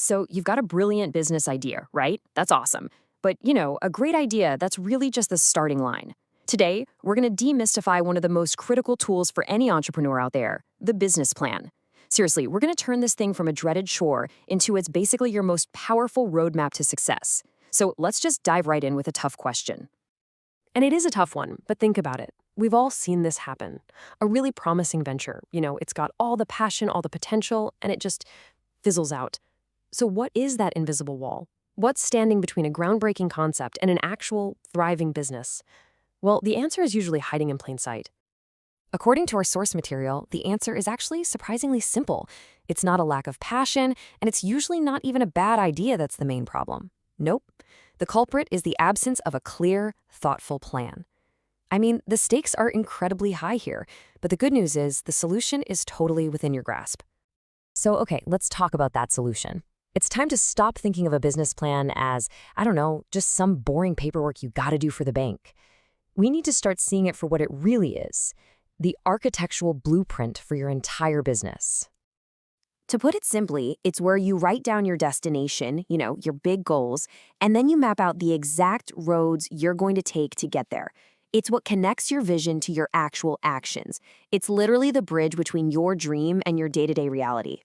So you've got a brilliant business idea, right? That's awesome. But a great idea, that's really just the starting line. Today, we're going to demystify one of the most critical tools for any entrepreneur out there, the business plan. Seriously, we're going to turn this thing from a dreaded chore into it's basically your most powerful roadmap to success. So let's just dive right in with a tough question. And it is a tough one, but think about it. We've all seen this happen. A really promising venture, it's got all the passion, all the potential, and it just fizzles out. So what is that invisible wall? What's standing between a groundbreaking concept and an actual, thriving business? Well, the answer is usually hiding in plain sight. According to our source material, the answer is actually surprisingly simple. It's not a lack of passion, and it's usually not even a bad idea that's the main problem. Nope. The culprit is the absence of a clear, thoughtful plan. I mean, the stakes are incredibly high here, but the good news is the solution is totally within your grasp. So, okay, let's talk about that solution. It's time to stop thinking of a business plan as, I don't know, just some boring paperwork you gotta do for the bank. We need to start seeing it for what it really is, the architectural blueprint for your entire business. To put it simply, it's where you write down your destination, your big goals, and then you map out the exact roads you're going to take to get there. It's what connects your vision to your actual actions. It's literally the bridge between your dream and your day-to-day reality.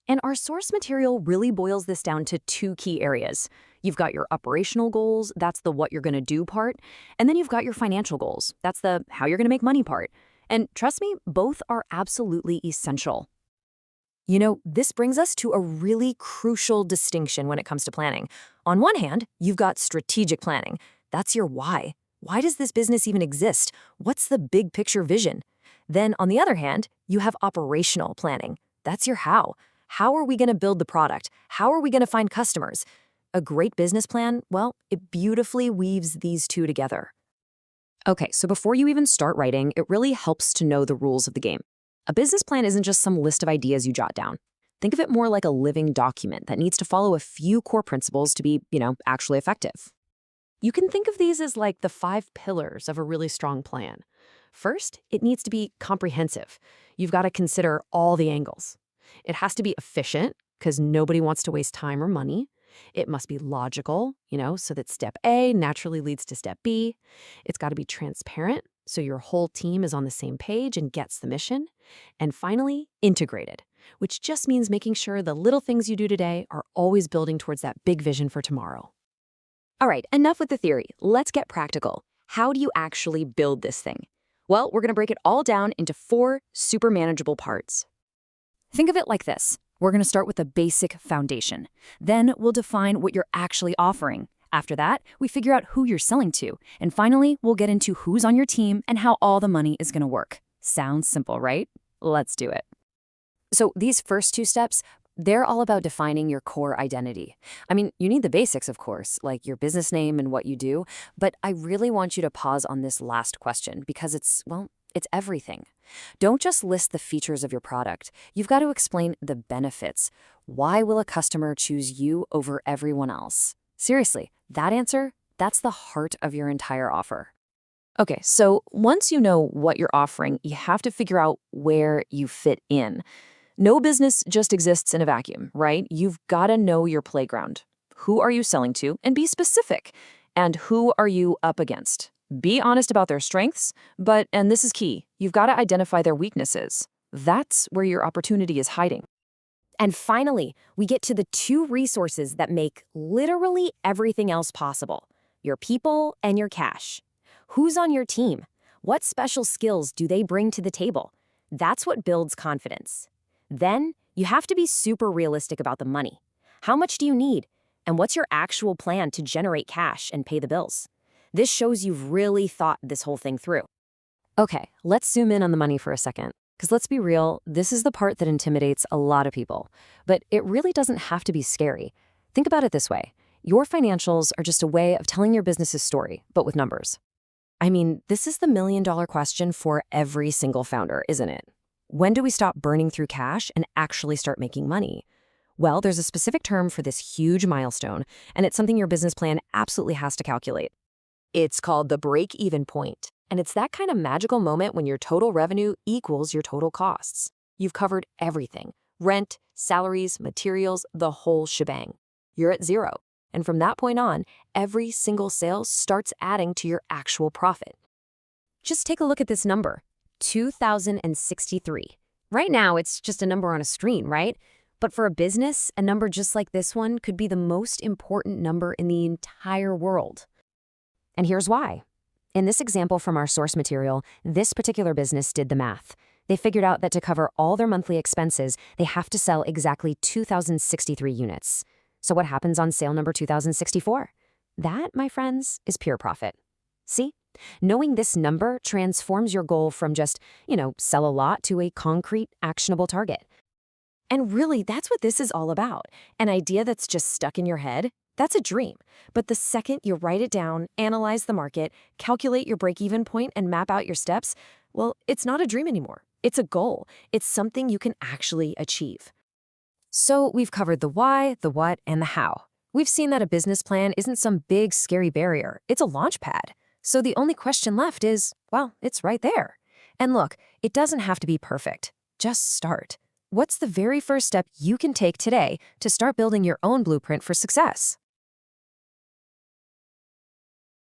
And our source material really boils this down to two key areas. You've got your operational goals, that's the what you're going to do part, and then you've got your financial goals, that's the how you're going to make money part. And trust me, both are absolutely essential. This brings us to a really crucial distinction when it comes to planning. On one hand, you've got strategic planning. That's your why. Why does this business even exist? What's the big picture vision? Then, on the other hand, you have operational planning. That's your how. How are we going to build the product? How are we going to find customers? A great business plan, well, it beautifully weaves these two together. Okay, so before you even start writing, it really helps to know the rules of the game. A business plan isn't just some list of ideas you jot down. Think of it more like a living document that needs to follow a few core principles to be, actually effective. You can think of these as like the 5 pillars of a really strong plan. First, it needs to be comprehensive. You've got to consider all the angles. It has to be efficient, because nobody wants to waste time or money. It must be logical, so that step A naturally leads to step B. It's got to be transparent, so your whole team is on the same page and gets the mission. And finally, integrated, which just means making sure the little things you do today are always building towards that big vision for tomorrow. All right, enough with the theory. Let's get practical. How do you actually build this thing? Well, we're going to break it all down into 4 super manageable parts. Think of it like this. We're going to start with the basic foundation. Then we'll define what you're actually offering. After that, we figure out who you're selling to. And finally, we'll get into who's on your team and how all the money is going to work. Sounds simple, right? Let's do it. So these first 2 steps, they're all about defining your core identity. I mean, you need the basics, of course, like your business name and what you do. But I really want you to pause on this last question because it's everything. Don't just list the features of your product. You've got to explain the benefits. Why will a customer choose you over everyone else? Seriously, that answer, that's the heart of your entire offer. Okay, so once you know what you're offering, you have to figure out where you fit in. No business just exists in a vacuum, right? You've got to know your playground. Who are you selling to? And be specific. And who are you up against? Be honest about their strengths, but, and this is key, you've got to identify their weaknesses. That's where your opportunity is hiding. And finally, we get to the 2 resources that make literally everything else possible: your people and your cash. Who's on your team? What special skills do they bring to the table? That's what builds confidence. Then, you have to be super realistic about the money. How much do you need? And what's your actual plan to generate cash and pay the bills? This shows you've really thought this whole thing through. Okay, let's zoom in on the money for a second. Because let's be real, this is the part that intimidates a lot of people. But it really doesn't have to be scary. Think about it this way. Your financials are just a way of telling your business's story, but with numbers. I mean, this is the million-dollar question for every single founder, isn't it? When do we stop burning through cash and actually start making money? Well, there's a specific term for this huge milestone, and it's something your business plan absolutely has to calculate. It's called the break-even point, and it's that kind of magical moment when your total revenue equals your total costs. You've covered everything: rent, salaries, materials, the whole shebang. You're at zero. And from that point on, every single sale starts adding to your actual profit. Just take a look at this number, 2,063. Right now, it's just a number on a screen, right? But for a business, a number just like this one could be the most important number in the entire world. And here's why. In this example from our source material, this particular business did the math. They figured out that to cover all their monthly expenses, they have to sell exactly 2,063 units. So what happens on sale number 2,064? That, my friends, is pure profit. See? Knowing this number transforms your goal from just, sell a lot to a concrete, actionable target. And really, that's what this is all about. An idea that's just stuck in your head, that's a dream. But the second you write it down, analyze the market, calculate your break-even point, and map out your steps, well, it's not a dream anymore. It's a goal. It's something you can actually achieve. So we've covered the why, the what, and the how. We've seen that a business plan isn't some big, scary barrier. It's a launch pad. So the only question left is, well, it's right there. And look, it doesn't have to be perfect. Just start. What's the very first step you can take today to start building your own blueprint for success?